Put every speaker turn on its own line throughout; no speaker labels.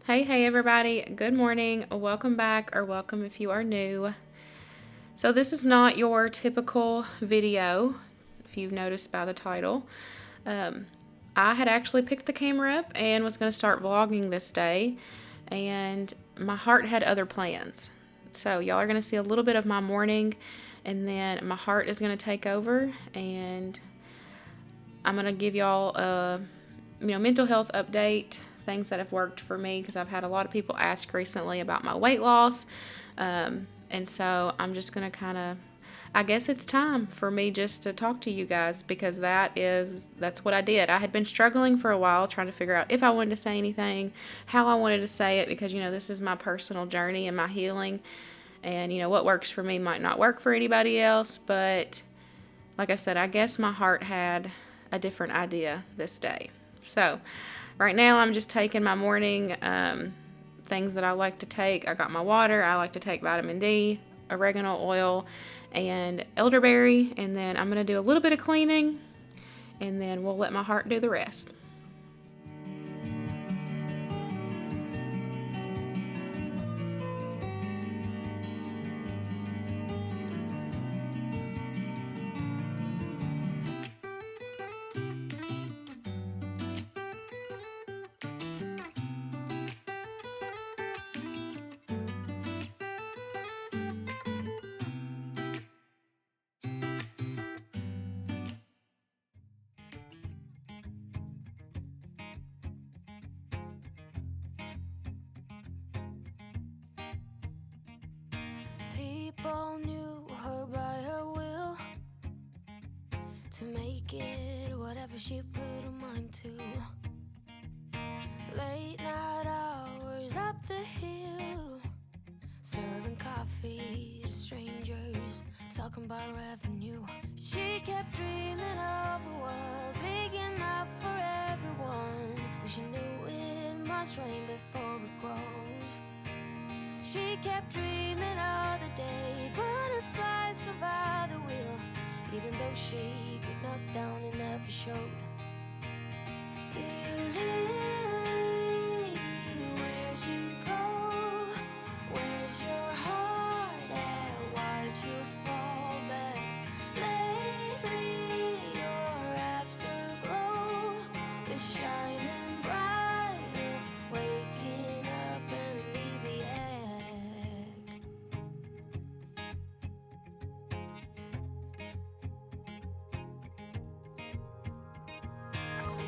Hey everybody, good morning, welcome back, or welcome if you are new. So, this is not your typical video, if you've noticed by the title. Um, I had actually picked the camera up and was going to start vlogging this day, and my heart had other plans. So, y'all are going to see a little bit of my morning, and then my heart is going to take over, and I'm going to give y'all a mental health update, things that have worked for me, because I've had a lot of people ask recently about my weight loss. And so I'm just going to I guess it's time for me just to talk to you guys, because that's what I did. I had been struggling for a while trying to figure out if I wanted to say anything, how I wanted to say it, because, this is my personal journey and my healing. And, what works for me might not work for anybody else. But like I said, I guess my heart had a different idea this day. So right now I'm just taking my morning things that I like to take. I got my water. I like to take vitamin D, oregano oil, and elderberry. And then I'm going to do a little bit of cleaning, and then we'll let my heart do the rest.
People knew her by her will, to make it whatever she put her mind to. Late night hours up the hill, serving coffee to strangers, talking about revenue. She kept dreaming of a world big enough for everyone, but she knew it must rain before it grows. She kept dreaming of the day butterflies survive the wheel, even though she got knocked down and never showed. Dear Lily, where'd you go? Where's your heart at? Why'd you fall back? Lately your afterglow is shining brighter, waking up an easy egg.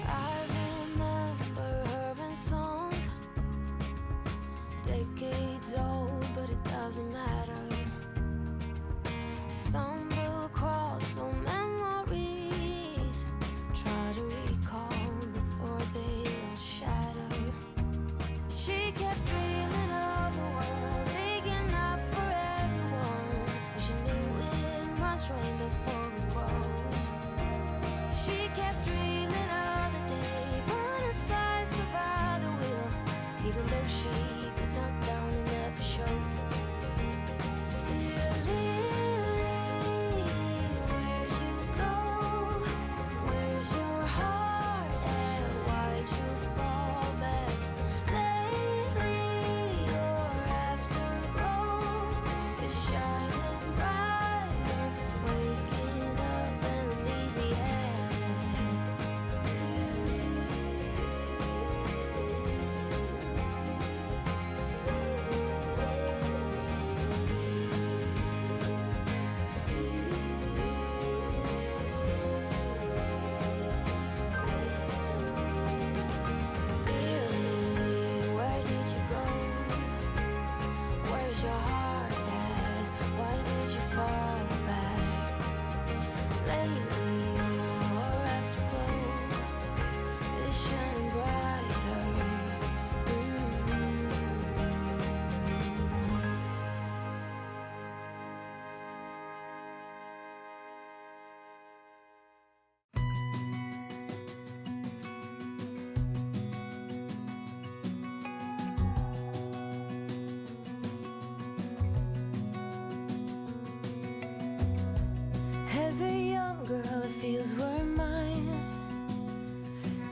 I remember her in songs, decades old, but it doesn't matter. Stumble across old memories, try to recall before they all shatter. She kept dreaming of a world big enough for everyone, but she knew it must rain before it grows. She kept dreaming of the day butterflies survive the wheel, even though she got knocked down and never showed. Dear Lily, where'd you go? Where's your heart at? Why'd you fall back? Lately your afterglow is shining brighter, waking up an easy egg. Where did you go? Where's your heart at? Why did you fall back? Lately your afterglow is shining brighter. As a young girl, it feels we're mine.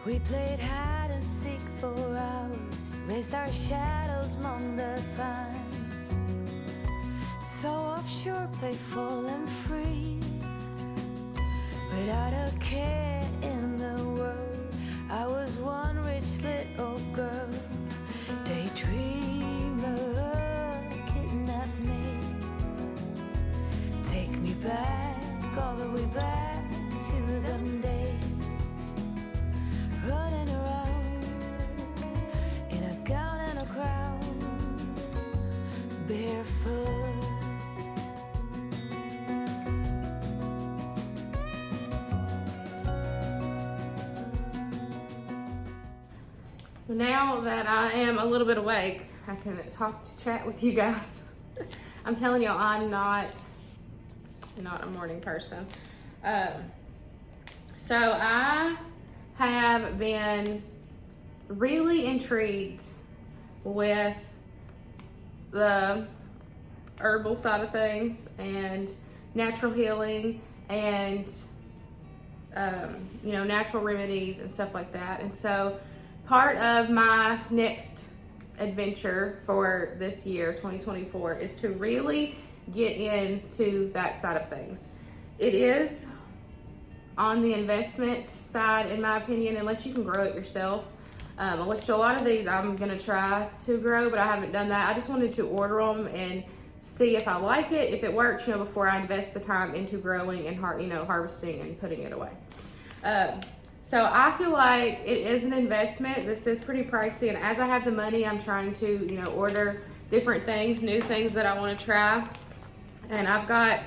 We played hide and seek for hours, raised our shadows among the pines. So offshore, playful and free, without a care in the world. I was one rich little girl, daydreamer, kidnap me, take me back, all the way back to them days, running around in a gown and a crown, barefoot.
Now that I am a little bit awake, I can chat with you guys. I'm telling y'all, I'm not a morning person. So I have been really intrigued with the herbal side of things and natural healing and natural remedies and stuff like that. And so part of my next adventure for this year, 2024, is to really get into that side of things. It is on the investment side, in my opinion, unless you can grow it yourself. Which a lot of these I'm gonna try to grow, but I haven't done that. I just wanted to order them and see if I like it, if it works, before I invest the time into growing and harvesting and putting it away. So I feel like it is an investment. This is pretty pricey, and as I have the money, I'm trying to, order different things, new things that I want to try. And I've got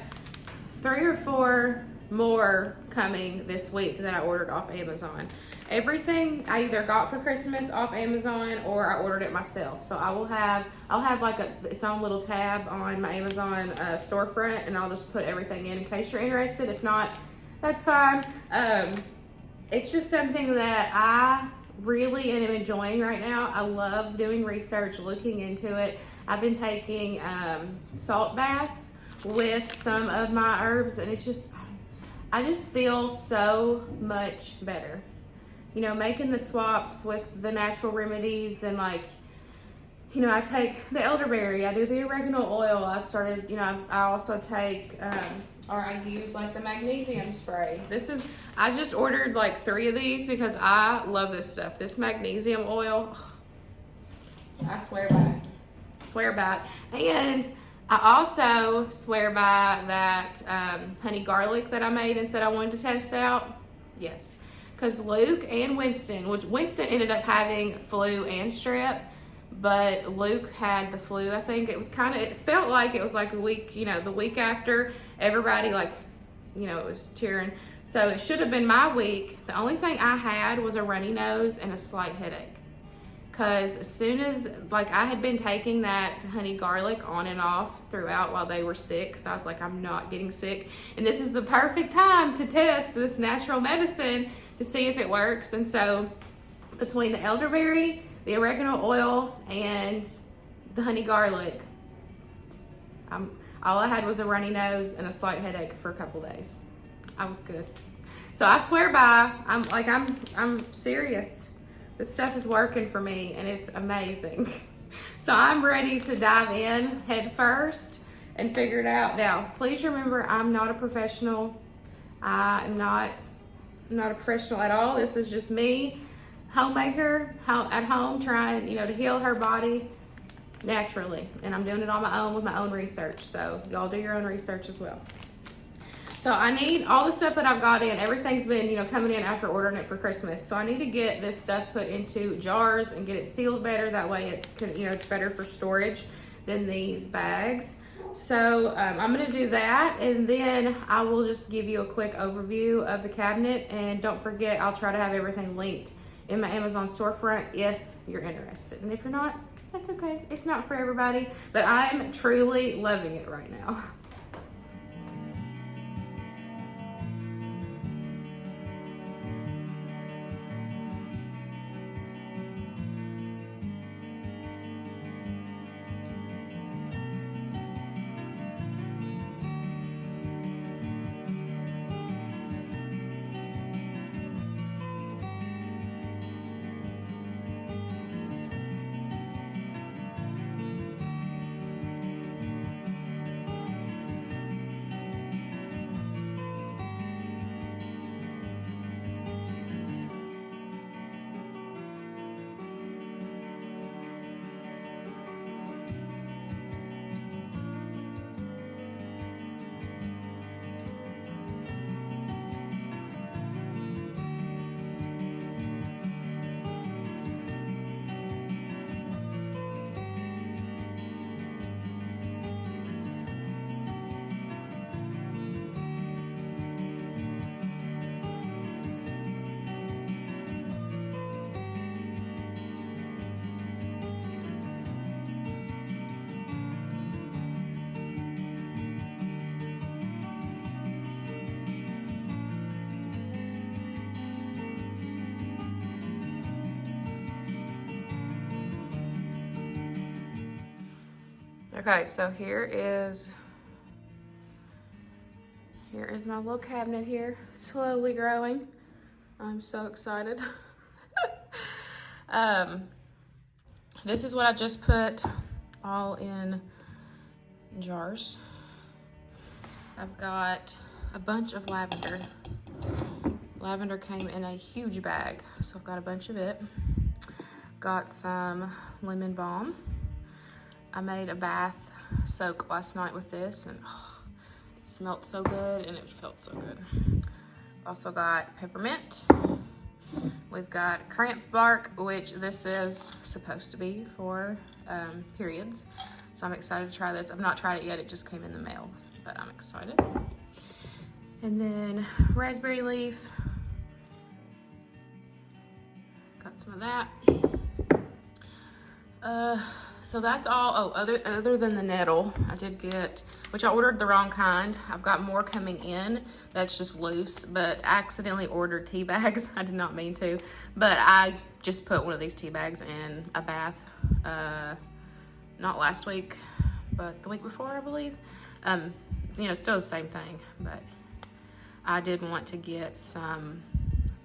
3 or 4 more coming this week that I ordered off Amazon. Everything I either got for Christmas off Amazon or I ordered it myself. So I'll have like its own little tab on my Amazon storefront, and I'll just put everything in case you're interested. If not, that's fine. It's just something that I really am enjoying right now. I love doing research, looking into it. I've been taking salt baths with some of my herbs, and I just feel so much better. Making the swaps with the natural remedies, and I take the elderberry, I do the oregano oil. I've started, I also take, or I use the magnesium spray. I just ordered 3 of these because I love this stuff. This magnesium oil, I swear by it. And I also swear by that honey garlic that I made and said I wanted to test out. Yes, because Luke and Winston ended up having flu and strep, but Luke had the flu. I think it felt like it was a week, the week after everybody it was cheering. So it should have been my week. The only thing I had was a runny nose and a slight headache. Because as soon as, I had been taking that honey garlic on and off throughout while they were sick. So I was I'm not getting sick. And this is the perfect time to test this natural medicine to see if it works. And so between the elderberry, the oregano oil, and the honey garlic, all I had was a runny nose and a slight headache for a couple days. I was good. So I swear by, I'm serious. This stuff is working for me, and it's amazing. So I'm ready to dive in head first and figure it out. Now, please remember, I'm not a professional. I am not a professional at all. This is just me, homemaker, at home, trying, to heal her body naturally. And I'm doing it on my own with my own research. So y'all do your own research as well. So I need all the stuff that I've got in. Everything's been, coming in after ordering it for Christmas. So I need to get this stuff put into jars and get it sealed better. That way it can, it's better for storage than these bags. So I'm gonna do that, and then I will just give you a quick overview of the cabinet. And don't forget, I'll try to have everything linked in my Amazon storefront if you're interested. And if you're not, that's okay. It's not for everybody, but I'm truly loving it right now. Okay, so here is my little cabinet here, slowly growing. I'm so excited. This is what I just put all in jars. I've got a bunch of lavender. Lavender came in a huge bag, so I've got a bunch of it. Got some lemon balm. I made a bath soak last night with this, and it smelled so good and it felt so good. Also got peppermint. We've got cramp bark, which this is supposed to be for periods. So I'm excited to try this. I've not tried it yet, it just came in the mail, but I'm excited. And then raspberry leaf. Got some of that. So that's all. Oh, other than the nettle, I did get, which I ordered the wrong kind. I've got more coming in that's just loose, but I accidentally ordered tea bags. I did not mean to, but I just put one of these tea bags in a bath, not last week, but the week before, I believe. You know, still the same thing, but I did want to get some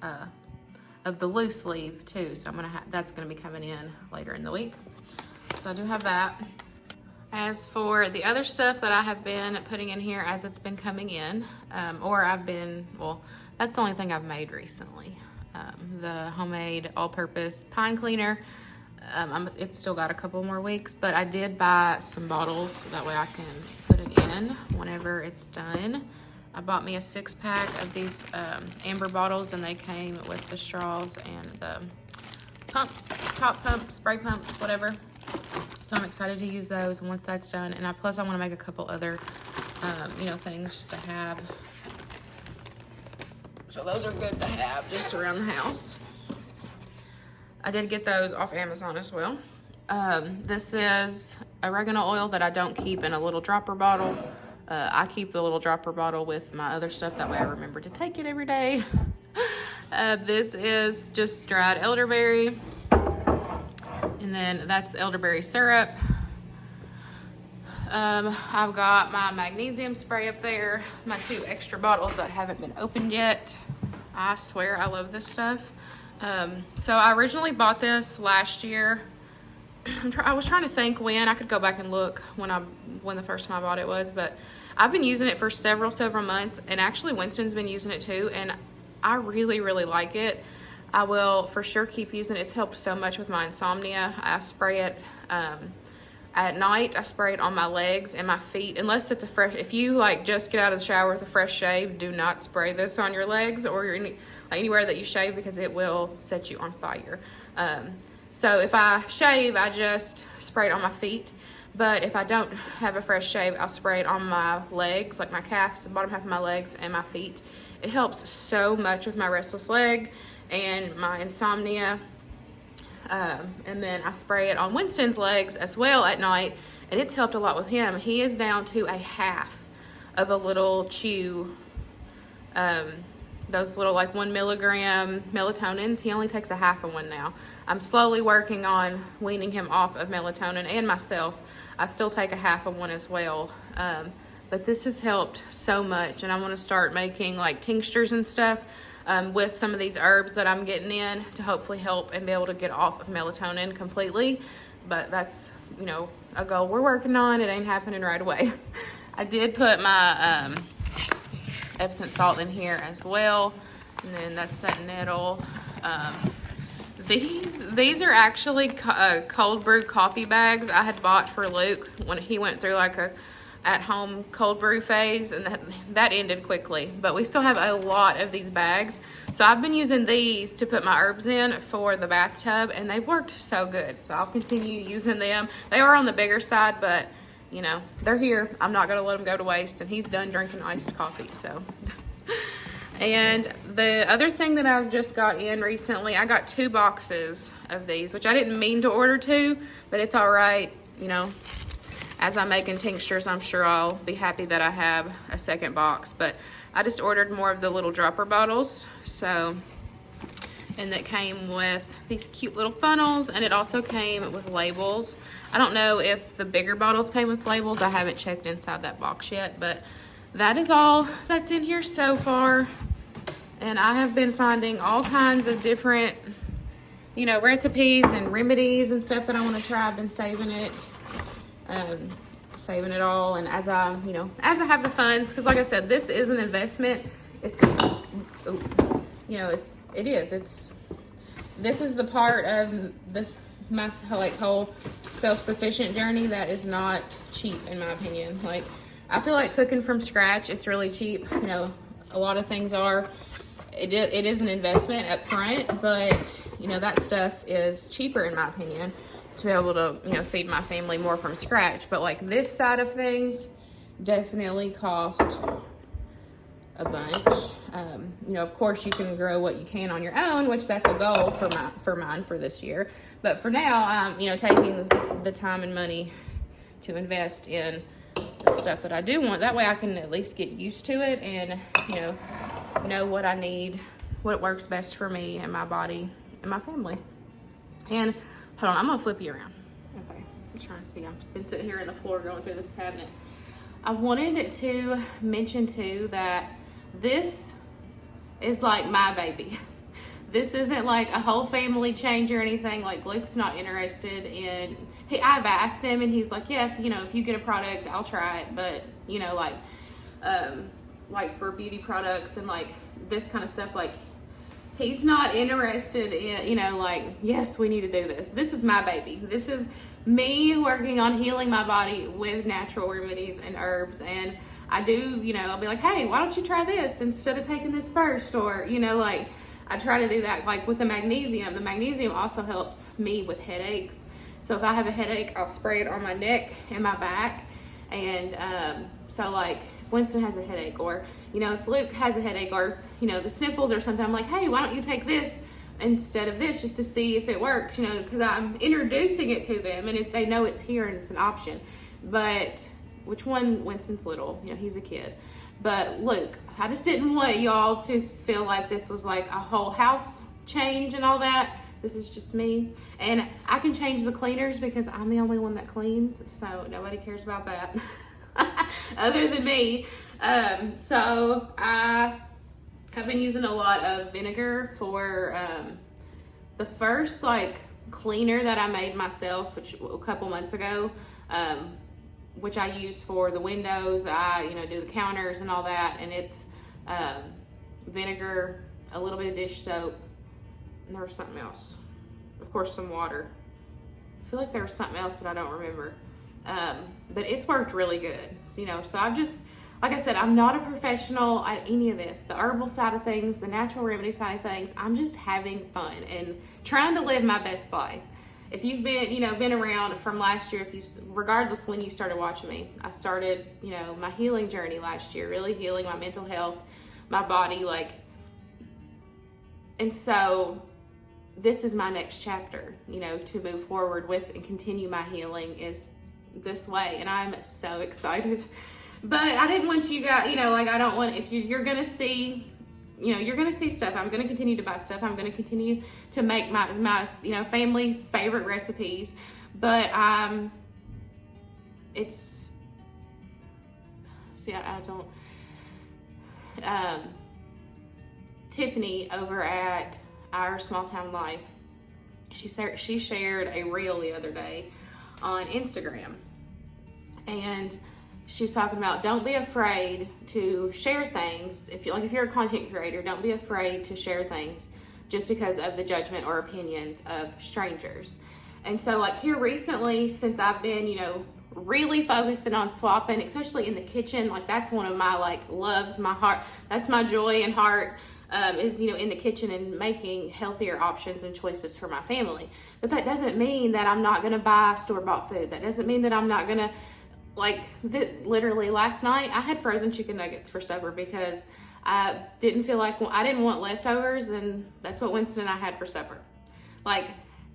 of the loose leaf too, so that's gonna be coming in later in the week. So I do have that. As for the other stuff that I have been putting in here as it's been coming in, well, that's the only thing I've made recently. The homemade all-purpose pine cleaner. It's still got a couple more weeks, but I did buy some bottles so that way I can put it in whenever it's done. I bought me a 6-pack of these amber bottles, and they came with the straws and the pumps, top pumps, spray pumps, whatever. So I'm excited to use those once that's done. And plus I want to make a couple other, you know, things just to have. So those are good to have just around the house. I did get those off Amazon as well. This is oregano oil that I don't keep in a little dropper bottle. I keep the little dropper bottle with my other stuff. That way I remember to take it every day. This is just dried elderberry. And then that's elderberry syrup. I've got my magnesium spray up there. My 2 extra bottles that haven't been opened yet. I swear I love this stuff. So I originally bought this last year. I was trying to think when. I could go back and look when the first time I bought it was, but I've been using it for several months, and actually Winston's been using it too, and I really, really like it. I will for sure keep using it. It's helped so much with my insomnia. I spray it at night. I spray it on my legs and my feet, unless it's if you like just get out of the shower with a fresh shave, do not spray this on your legs or anywhere that you shave, because it will set you on fire. So if I shave, I just spray it on my feet. But if I don't have a fresh shave, I'll spray it on my legs, like my calves, the bottom half of my legs and my feet. It helps so much with my restless leg and my insomnia. And then I spray it on Winston's legs as well at night, and it's helped a lot with him. He is down to a half of a little chew, those little like 1 milligram melatonins. He only takes a half of one now. I'm slowly working on weaning him off of melatonin, and myself. I still take a half of one as well. But this has helped so much, and I want to start making like tinctures and stuff with some of these herbs that I'm getting in to hopefully help and be able to get off of melatonin completely. But that's, you know, a goal we're working on. It ain't happening right away. I did put my Epsom salt in here as well, and then that's that nettle. These are actually cold brew coffee bags I had bought for Luke when he went through like a at-home cold brew phase, and that ended quickly, but we still have a lot of these bags. So I've been using these to put my herbs in for the bathtub, and they've worked so good, so I'll continue using them. They are on the bigger side, but you know, they're here. I'm not gonna let them go to waste, and he's done drinking iced coffee, so. And the other thing that I just got in recently, I got 2 boxes of these, which I didn't mean to order 2, but it's all right, you know. As I'm making tinctures, I'm sure I'll be happy that I have a second box. But I just ordered more of the little dropper bottles. So and that came with these cute little funnels, and it also came with labels. I don't know if the bigger bottles came with labels. I haven't checked inside that box yet, but that is all that's in here so far. And I have been finding all kinds of different, you know, recipes and remedies and stuff that I want to try. I've been saving it all, and as I have the funds, because like I said, this is an investment. It's this is the part of my whole self-sufficient journey that is not cheap, in my opinion. Like, I feel like cooking from scratch, it's really cheap. You know, a lot of things are. It is an investment up front, but you know, that stuff is cheaper, in my opinion, to be able to, you know, feed my family more from scratch. But like, this side of things definitely cost a bunch. You know, of course you can grow what you can on your own, which that's a goal for mine for this year. But for now, I'm, you know, taking the time and money to invest in the stuff that I do want. That way I can at least get used to it and, you know what I need, what works best for me and my body and my family. And hold on, I'm gonna flip you around. Okay, I'm trying to see. I've been sitting here on the floor going through this cabinet. I wanted to mention too that this is like my baby. This isn't like a whole family change or anything. Like, Luke's not interested in, I've asked him and he's like, yeah, if you get a product, I'll try it. But, you know, like for beauty products and like this kind of stuff, like, he's not interested in, you know, like, yes, we need to do this. This is my baby. This is me working on healing my body with natural remedies and herbs. And I do, you know, I'll be like, hey, why don't you try this instead of taking this first? Or, you know, like, I try to do that. Like with the magnesium also helps me with headaches. So if I have a headache, I'll spray it on my neck and my back. And so like, if Winston has a headache, or, you know, if Luke has a headache, or, you know, the sniffles or something, I'm like, hey, why don't you take this instead of this, just to see if it works, you know, because I'm introducing it to them, and if they know it's here and it's an option. But which one? Winston's little, you know, he's a kid. But Luke, I just didn't want y'all to feel like this was like a whole house change and all that. This is just me, and I can change the cleaners because I'm the only one that cleans, so nobody cares about that other than me. So I have been using a lot of vinegar for the first like cleaner that I made myself, which a couple months ago, which I use for the windows. I, you know, do the counters and all that, and it's vinegar, a little bit of dish soap, and there was something else. Of course, some water. I feel like there was something else that I don't remember. But it's worked really good. So, you know, so I've just, like I said, I'm not a professional at any of this. The herbal side of things, the natural remedy side of things, I'm just having fun and trying to live my best life. If you've been, you know, been around from last year, regardless when you started watching me, I started, you know, my healing journey last year, really healing my mental health, my body, like, and so this is my next chapter, you know, to move forward with and continue my healing is this way, and I'm so excited. But I didn't want you guys, you know, like, I don't want, if you're gonna see, you know, you're gonna see stuff. I'm gonna continue to buy stuff. I'm gonna continue to make my you know, family's favorite recipes. But it's, see, I don't, Tiffany over at Our Small Town Life, she shared a reel the other day on Instagram, and she was talking about, don't be afraid to share things. If you're a content creator, don't be afraid to share things just because of the judgment or opinions of strangers. And so, like, here recently, since I've been, you know, really focusing on swapping, especially in the kitchen, like, that's one of my, like, loves, my heart, that's my joy and heart, is, you know, in the kitchen and making healthier options and choices for my family. But that doesn't mean that I'm not gonna buy store-bought food. That doesn't mean that I'm not gonna, like, literally last night I had frozen chicken nuggets for supper because I didn't want leftovers, and that's what Winston and I had for supper. Like,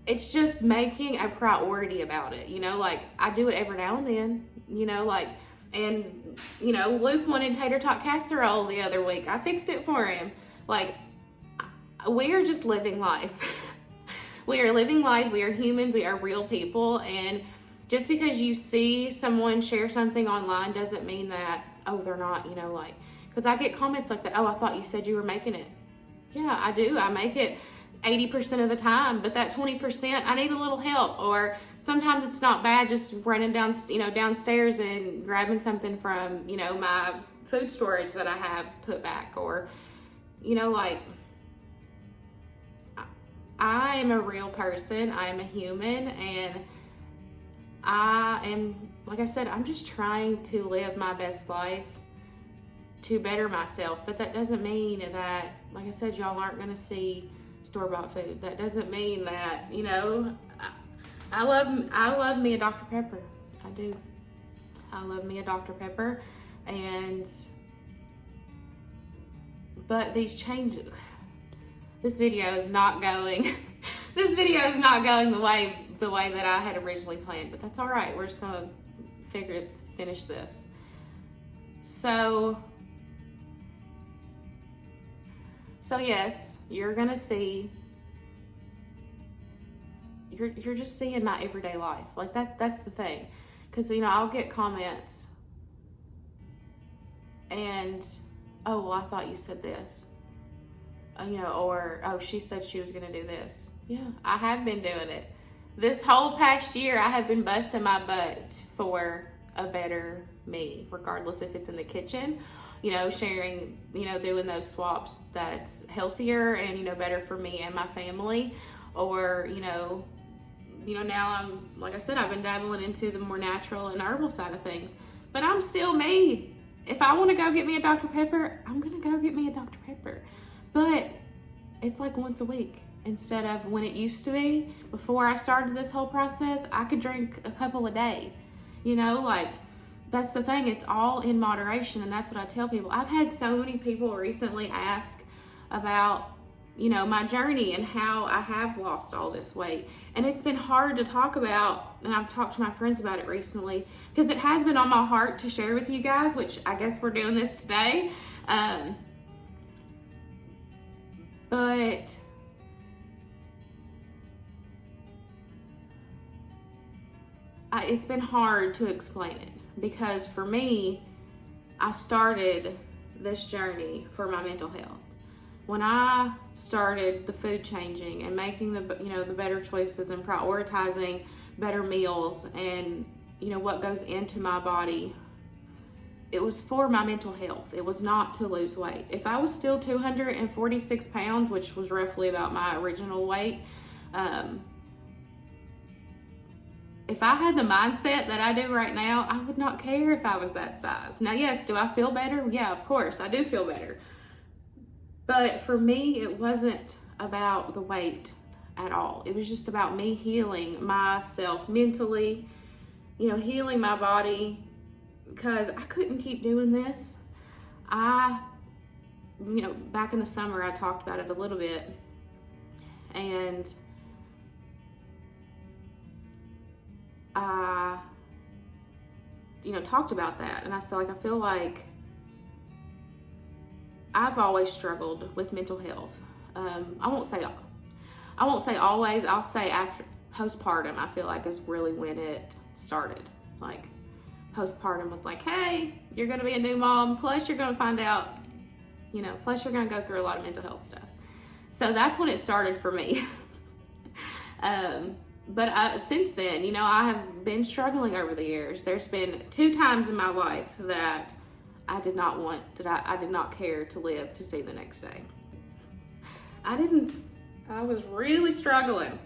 it's just making a priority about it, you know, like, I do it every now and then, you know, like, and, you know, Luke wanted tater tot casserole the other week. I fixed it for him. Like, we are just living life. We are living life. We are humans. We are real people. And just because you see someone share something online doesn't mean that, oh, they're not, like, because I get comments like that. Oh, I thought you said you were making it. Yeah, I do. I make it 80% of the time, but that 20%, I need a little help. Or sometimes it's not bad just running downstairs and grabbing something from, my food storage that I have put back. Or, like, I am a real person. I am a human, and I am, like I said, I'm just trying to live my best life to better myself. But that doesn't mean that, like I said, y'all aren't going to see store-bought food. That doesn't mean that, I love me a Dr. Pepper. I do. I love me a Dr. Pepper. But these changes, this video is not going the way that I had originally planned, but that's all right. We're just gonna finish this. So yes, you're gonna see, you're just seeing my everyday life. Like that's the thing. Because, I'll get comments and, oh, well, I thought you said this. Or, oh, she said she was gonna do this. Yeah, I have been doing it. This whole past year, I have been busting my butt for a better me, regardless if it's in the kitchen, sharing, doing those swaps that's healthier and, better for me and my family. Or, now I'm, like I said, I've been dabbling into the more natural and herbal side of things. But I'm still me. If I want to go get me a Dr. Pepper, I'm going to go get me a Dr. Pepper. But it's like once a week instead of when it used to be. Before I started this whole process, I could drink a couple a day. That's the thing. It's all in moderation, and that's what I tell people. I've had so many people recently ask about, my journey and how I have lost all this weight. And it's been hard to talk about, and I've talked to my friends about it recently, because it has been on my heart to share with you guys, which I guess we're doing this today. But it's been hard to explain it, because for me, I started this journey for my mental health. When I started the food changing and making the better choices and prioritizing better meals and, what goes into my body, it was for my mental health. It was not to lose weight. If I was still 246 pounds, which was roughly about my original weight, if I had the mindset that I do right now, I would not care if I was that size. Now, yes, do I feel better? Yeah, of course, I do feel better. But for me, it wasn't about the weight at all. It was just about me healing myself mentally, healing my body, because I couldn't keep doing this. Back in the summer, I talked about it a little bit, and I, talked about that, and I said, I feel like I've always struggled with mental health. I won't say always. I'll say after postpartum, I feel like is really when it started. Like, postpartum was like, hey, you're going to be a new mom, plus you're going to find out, plus you're going to go through a lot of mental health stuff. So that's when it started for me. But since then, I have been struggling over the years. There's been 2 times in my life that I did not care to live to see the next day. I was really struggling.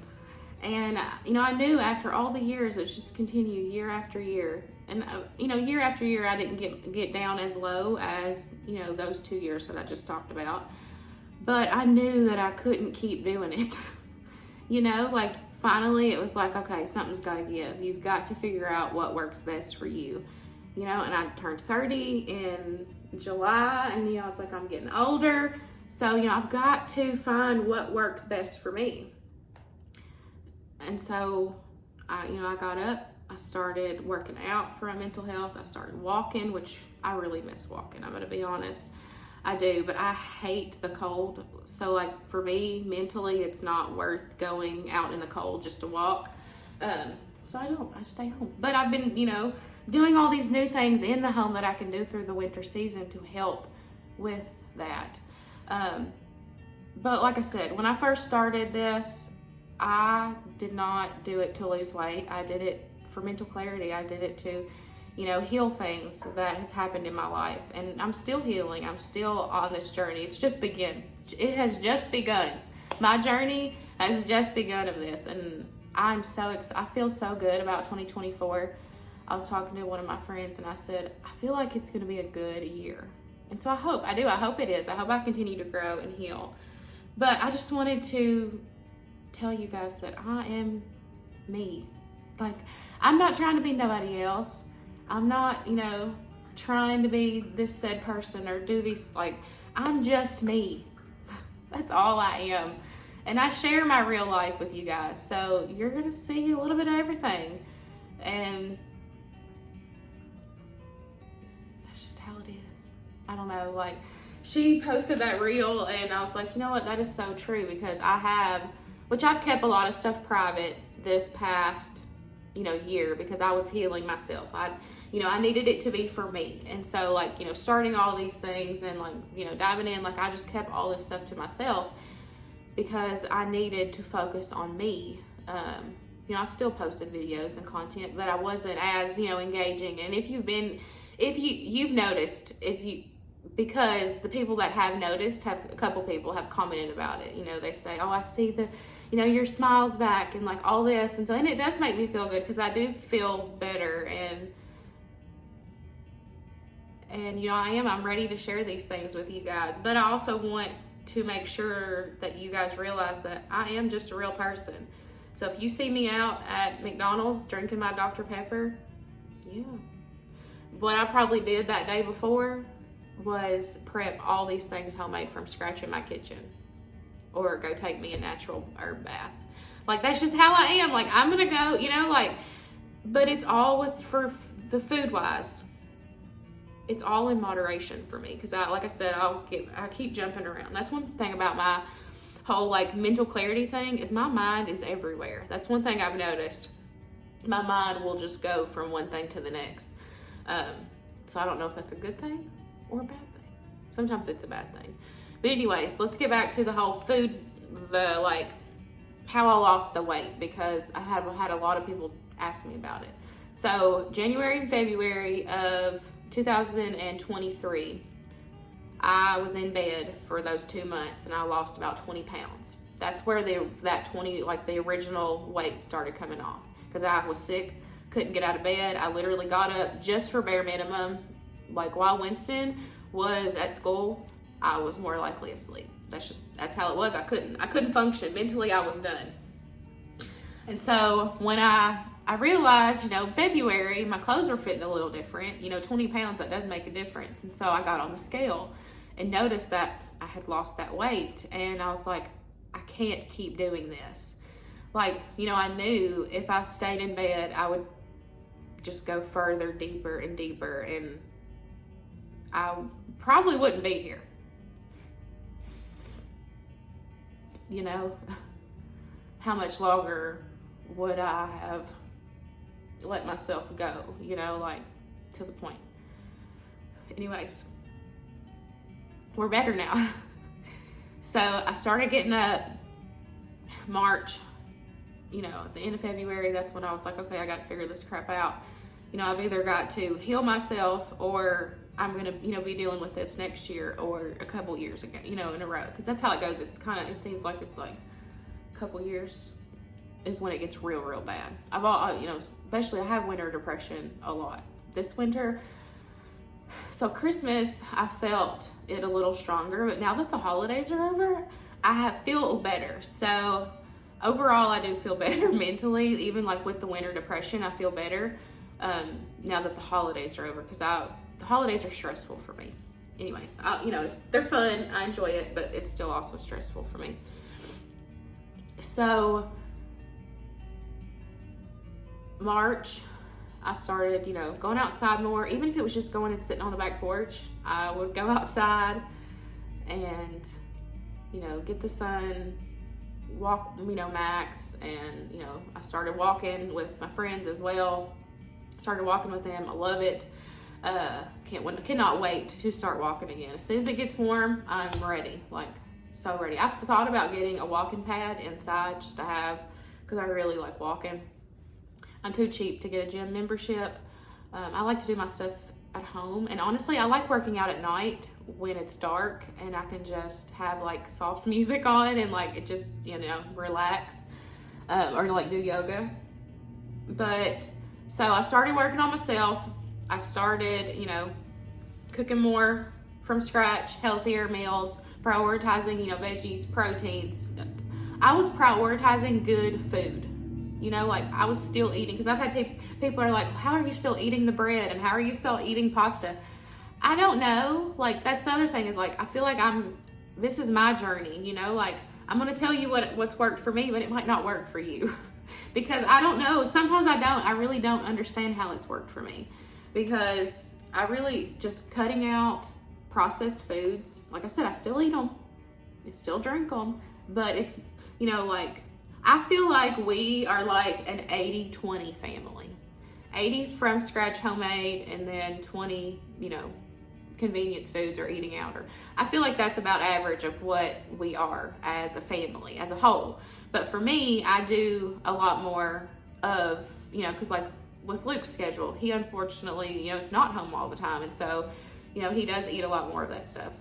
And, I knew after all the years, it just continued year after year. And, year after year, I didn't get down as low as, those 2 years that I just talked about. But I knew that I couldn't keep doing it. Finally, it was like, okay, something's got to give. You've got to figure out what works best for you. And I turned 30 in July, and, I was like, I'm getting older. So, I've got to find what works best for me. And so, I got up, I started working out for my mental health. I started walking, which I really miss walking, I'm going to be honest. I do, but I hate the cold. So like for me, mentally, it's not worth going out in the cold just to walk. So I don't. I stay home. But I've been, doing all these new things in the home that I can do through the winter season to help with that. But like I said, when I first started this, I did not do it to lose weight. I did it for mental clarity. I did it to, heal things that has happened in my life. And I'm still healing. I'm still on this journey. It's just begun. It has just begun. My journey has just begun of this. And I'm so excited. I feel so good about 2024. I was talking to one of my friends and I said, I feel like it's going to be a good year. And so I hope it is. I hope I continue to grow and heal. But I just wanted to tell you guys that I am me. Like, I'm not trying to be nobody else. I'm not, trying to be this said person or do these, I'm just me. That's all I am. And I share my real life with you guys. So you're going to see a little bit of everything. And that's just how it is. I don't know, she posted that reel and I was like, you know what, that is so true, because I've kept a lot of stuff private this past, year, because I was healing myself. I needed it to be for me. And so starting all these things and diving in, I just kept all this stuff to myself because I needed to focus on me. I still posted videos and content, but I wasn't as, engaging. And you've noticed, because the people that have noticed, a couple people have commented about it. They say, oh, I see your smile's back and all this. And it does make me feel good, because I do feel better. And I'm ready to share these things with you guys. But I also want to make sure that you guys realize that I am just a real person. So if you see me out at McDonald's drinking my Dr. Pepper, yeah. What I probably did that day before was prep all these things homemade from scratch in my kitchen, or go take me a natural herb bath. That's just how I am. I'm gonna go, but it's all for the food wise. It's all in moderation for me, because I keep jumping around. That's one thing about my whole mental clarity thing, is my mind is everywhere. That's one thing I've noticed. My mind will just go from one thing to the next. So I don't know if that's a good thing or a bad thing. Sometimes it's a bad thing. But anyways, let's get back to the whole food, how I lost the weight, because I had a lot of people ask me about it. So January and February of 2023, I was in bed for those 2 months and I lost about 20 pounds. That's where the original weight started coming off, because I was sick, couldn't get out of bed. I literally got up just for bare minimum. While Winston was at school, I was more likely asleep. That's how it was. I couldn't function. Mentally, I was done. And so when I realized, February, my clothes were fitting a little different. 20 pounds, that does make a difference. And so I got on the scale and noticed that I had lost that weight. And I was like, I can't keep doing this. I knew if I stayed in bed, I would just go further, deeper and deeper. And I probably wouldn't be here. How much longer would I have let myself go, to the point. Anyways, we're better now. So I started getting up March, at the end of February. That's when I was like, okay, I got to figure this crap out. I've either got to heal myself, or I'm going to, be dealing with this next year or a couple years ago, in a row. Because that's how it goes. It seems like it's a couple years is when it gets real, real bad. Especially I have winter depression a lot. This winter, so Christmas, I felt it a little stronger. But now that the holidays are over, I feel better. So overall, I do feel better mentally. Even with the winter depression, I feel better now that the holidays are over, because the holidays are stressful for me. Anyways, they're fun. I enjoy it, but it's still also stressful for me. So March, I started, going outside more. Even if it was just going and sitting on the back porch, I would go outside and, you know, get the sun, walk, you know, max. And, you know, I started walking with my friends as well. Started walking with them. I love it. Cannot wait to start walking again. As soon as it gets warm, I'm ready, like so ready. I've thought about getting a walking pad inside just to have, because I really like walking. I'm too cheap to get a gym membership. I like to do my stuff at home, and honestly, I like working out at night when it's dark and I can just have like soft music on and like it just, you know, relax, or like do yoga. But so I started working on myself. I started, you know, cooking more from scratch, healthier meals, prioritizing, you know, veggies, proteins. I was prioritizing good food. You know, like I was still eating, because I've had people are like, how are you still eating the bread and how are you still eating pasta? I don't know. Like, that's the other thing, is like, I feel like this is my journey, you know, like I'm going to tell you what's worked for me, but it might not work for you because I don't know. Sometimes I really don't understand how it's worked for me, because I really just cutting out processed foods. Like I said, I still eat them, I still drink them, but it's, you know, like, I feel like we are like an 80-20 family. 80 from scratch homemade, and then 20, you know, convenience foods or eating out. Or I feel like that's about average of what we are as a family, as a whole. But for me, I do a lot more of, you know, because like with Luke's schedule, he unfortunately, you know, is not home all the time. And so, you know, he does eat a lot more of that stuff.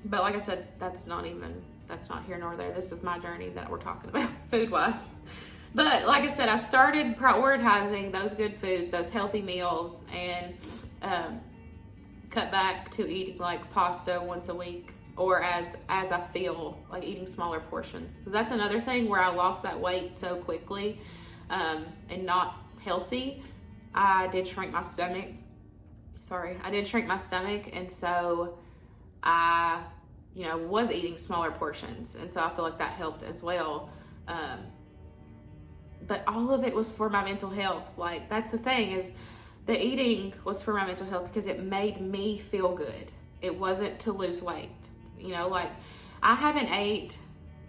But like I said, that's not here nor there. This is my journey that we're talking about food-wise. But like I said, I started prioritizing those good foods, those healthy meals, and cut back to eating like pasta once a week, or as I feel, like eating smaller portions. So that's another thing where I lost that weight so quickly, and not healthy. I did shrink my stomach. And so I, you know, was eating smaller portions. And so I feel like that helped as well. But all of it was for my mental health. Like, that's the thing, is the eating was for my mental health because it made me feel good. It wasn't to lose weight. You know, like, I haven't ate,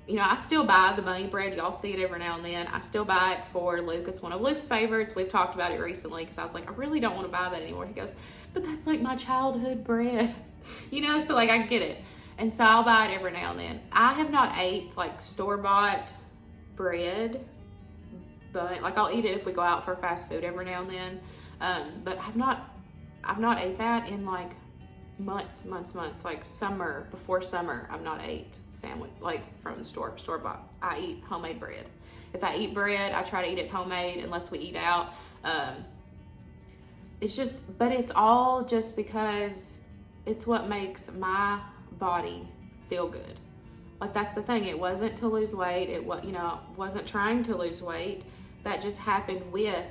you know, I still buy the bunny bread. Y'all see it every now and then. I still buy it for Luke. It's one of Luke's favorites. We've talked about it recently because I was like, I really don't want to buy that anymore. He goes, but that's like my childhood bread. You know, so like I get it. And so I'll buy it every now and then. I have not ate like store-bought bread, but like I'll eat it if we go out for fast food every now and then. But I've not ate that in like months. Like before summer, I've not ate sandwich like from the store-bought. I eat homemade bread. If I eat bread, I try to eat it homemade unless we eat out. But it's all just because it's what makes my body feel good. Like, that's the thing. It wasn't to lose weight. Wasn't trying to lose weight. That just happened with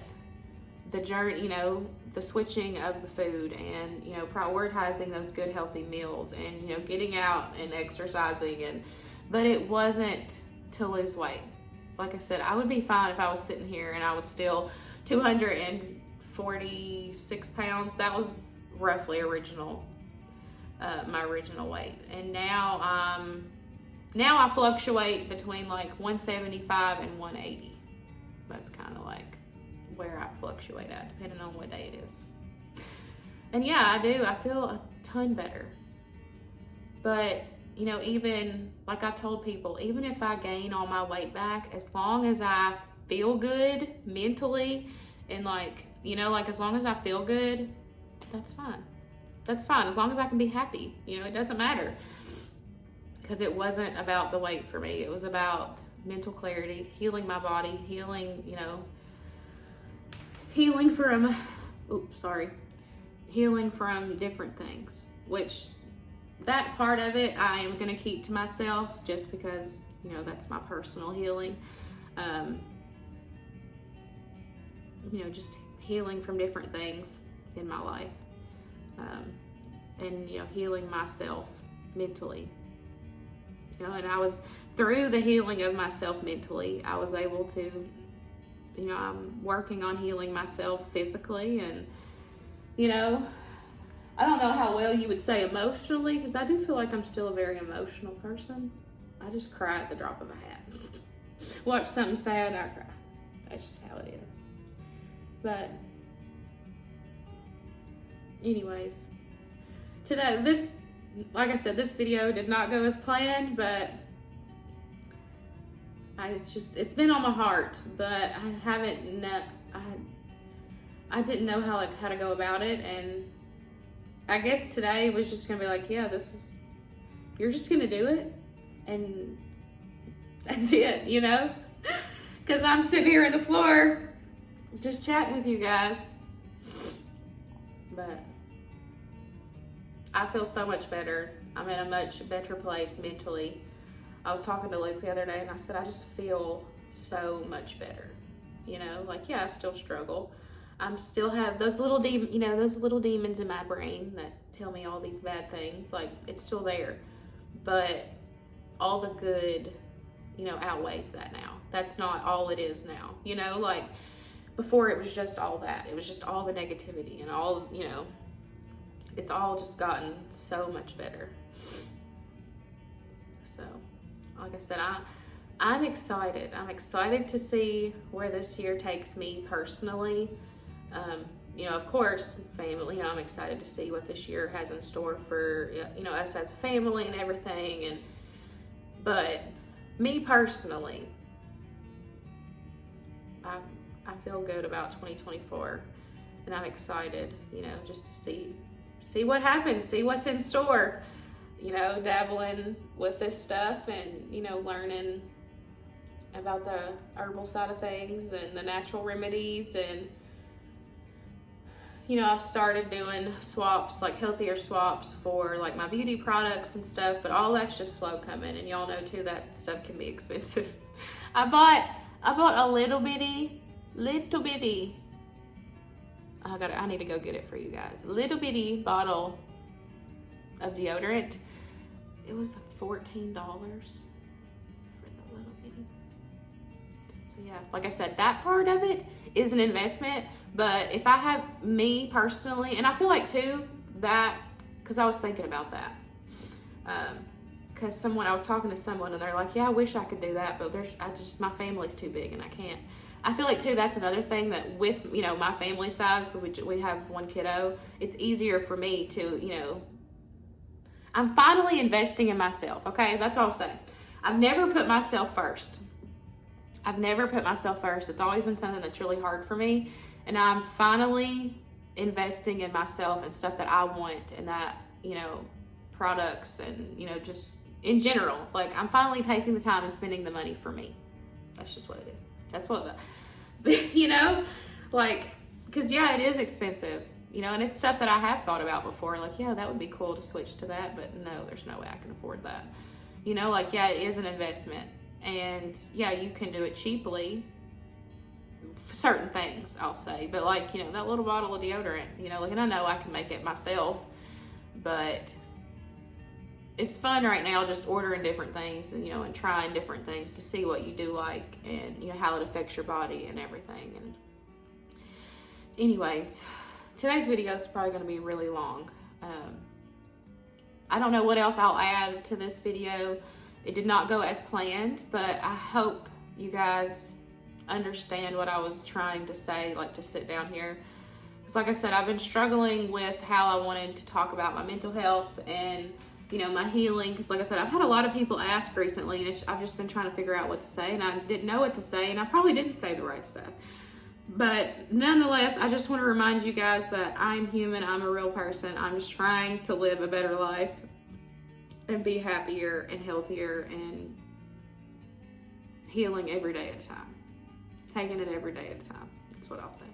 the journey, you know, the switching of the food, and, you know, prioritizing those good healthy meals, and, you know, getting out and exercising, but it wasn't to lose weight. Like I said, I would be fine if I was sitting here and I was still 246 pounds. That was roughly my original weight. And now I fluctuate between like 175 and 180. That's kind of like where I fluctuate at, depending on what day it is. And yeah, I do. I feel a ton better. But, you know, even like I've told people, even if I gain all my weight back, as long as I feel good mentally, and like, you know, like as long as I feel good, that's fine. That's fine. As long as I can be happy, you know, it doesn't matter. Because it wasn't about the weight for me. It was about mental clarity, healing my body, healing from different things, which that part of it I am going to keep to myself, just because, you know, that's my personal healing. You know, just healing from different things in my life. And, you know, healing myself mentally. You know, and I was, through the healing of myself mentally, I was able to, you know, I'm working on healing myself physically, and, you know, I don't know how well you would say emotionally, because I do feel like I'm still a very emotional person. I just cry at the drop of a hat. Watch something sad, I cry. That's just how it is. But anyways, today, like I said, this video did not go as planned, but it's been on my heart, but I didn't know how to go about it, and I guess today was just gonna be like, yeah, you're just gonna do it, and that's it, you know? Because I'm sitting here on the floor just chatting with you guys. But I feel so much better. I'm in a much better place mentally. I was talking to Luke the other day and I said, I just feel so much better. You know, like, yeah, I still struggle. I still have those little demons in my brain that tell me all these bad things. Like, it's still there. But all the good, outweighs that now. That's not all it is now. Like, before it was just all that. It was just all the negativity and all, it's all just gotten so much better. So, like I said, I'm excited. I'm excited to see where this year takes me personally. Of course, family, I'm excited to see what this year has in store for, us as a family and everything. But me personally, I feel good about 2024, and I'm excited, just to see what happens, see what's in store, dabbling with this stuff and, learning about the herbal side of things and the natural remedies. And I've started doing swaps, like healthier swaps for like my beauty products and stuff, but all that's just slow coming, and y'all know too that stuff can be expensive. I bought a little bitty, I need to go get it for you guys. A little bitty bottle of deodorant. It was $14 for the little bitty. So yeah, like I said, that part of it is an investment. But if I have me personally, and I feel like too that, because I was thinking about that, because I was talking to someone and they're like, yeah, I wish I could do that, but my family's too big and I can't. I feel like too that's another thing that with my family size, we have one kiddo, it's easier for me to I'm finally investing in myself. Okay, that's what I'll say. I've never put myself first. It's always been something that's really hard for me. And I'm finally investing in myself and stuff that I want, and that, products and, just in general. Like, I'm finally taking the time and spending the money for me. That's just what it is. That's what like, because, yeah, it is expensive, and it's stuff that I have thought about before. Like, yeah, that would be cool to switch to that, but no, there's no way I can afford that. Like, yeah, it is an investment. And, yeah, you can do it cheaply. Certain things, I'll say, but like, that little bottle of deodorant, like, and I know I can make it myself, but it's fun right now just ordering different things and, and trying different things to see what you do like and, how it affects your body and everything. And anyways, today's video is probably going to be really long. I don't know what else I'll add to this video. It did not go as planned, but I hope you guys understand what I was trying to say, like, to sit down here. Because like I said, I've been struggling with how I wanted to talk about my mental health and, my healing. Because like I said, I've had a lot of people ask recently, and I've just been trying to figure out what to say, and I didn't know what to say, and I probably didn't say the right stuff. But nonetheless, I just want to remind you guys that I'm human, I'm a real person. I'm just trying to live a better life and be happier and healthier and healing every day at a time. Taking it every day at a time. That's what I'll say.